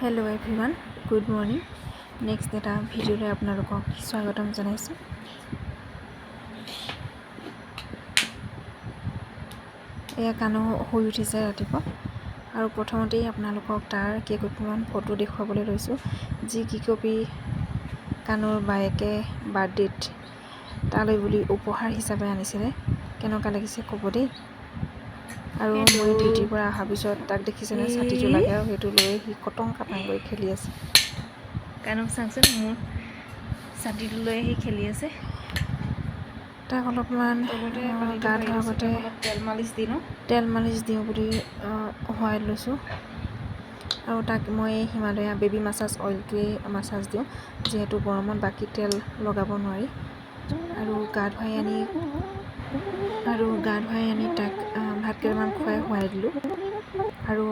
Hello everyone good morning next এটা ভিডিওলৈ আপোনালোকক স্বাগতম জনাইছো। এয়া কানো হৈ উঠিছে ৰাতিপুৱা আৰু প্ৰথমতেই আপোনালোকক তাৰ কেইকপিমান ফটো দেখুৱাবলৈ লৈছো যি কিকপি কানোৰ বায়েকে বাৰ্থডেত তালৈ বুলি উপহাৰ হিচাপে আনিছিলে। কেনেকুৱা লাগিছে ক'ব দেই। আৰু মই ডিউটিৰ পৰা অহাৰ পিছত তাক দেখিছেনে ছাতিটো লাগে আৰু সেইটো লৈ সি কটং কাটাং কৰি খেলি আছে। কানুক চাওকচোন মোৰ ছাতিটো লৈ সি খেলি আছে। তাক অলপমান গা ধোৱাৰ আগতে তেল মালিচ দিওঁ বুলি শুৱাই লৈছোঁ আৰু তাক মই হিমালয়া বেবী মাছাজ অইলটোৱে মাছাজ দিওঁ যিহেতু গৰমত বাকী তেল লগাব নোৱাৰি। আৰু গা ধুৱাই আনি তাক ভাত কেইটামান খুৱাই শুৱাই দিলোঁ। আৰু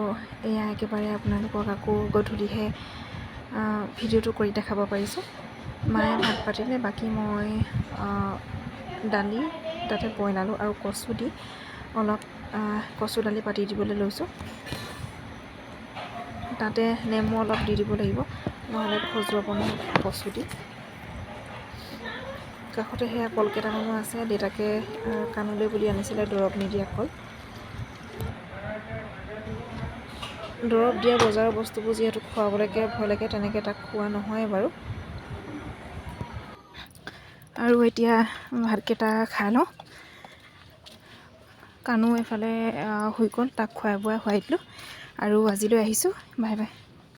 এয়া একেবাৰে আপোনালোকক আকৌ গধূলিহে ভিডিঅ'টো কৰি দেখাব পাৰিছোঁ। মায়ে ভাত পাতিলে, বাকী মই দালি তাতে বইল আলু আৰু কচু দি অলপ কচু দালি পাতি দিবলৈ লৈছোঁ। তাতে নেমু অলপ দি দিব লাগিব, নহ'লে খজুৱাব নহয় কচু দি। কাষতে সেয়া কল কেইটামানো আছে, দেউতাকে কাণলৈ বুলি আনিছিলে দৰৱ নিদিয়া কল। দৰৱ দিয়া বজাৰৰ বস্তুবোৰ যিহেতু খুৱাবলৈকে ভয় লাগে, তেনেকৈ তাক খোৱা নহয় বাৰু। আৰু এতিয়া ভাতকেইটা খাই লওঁ। কানো এফালে শুই গ'ল, তাক খুৱাই বোৱাই শুৱাই দিলোঁ আৰু আজিলৈ আহিছোঁ। Bye bye.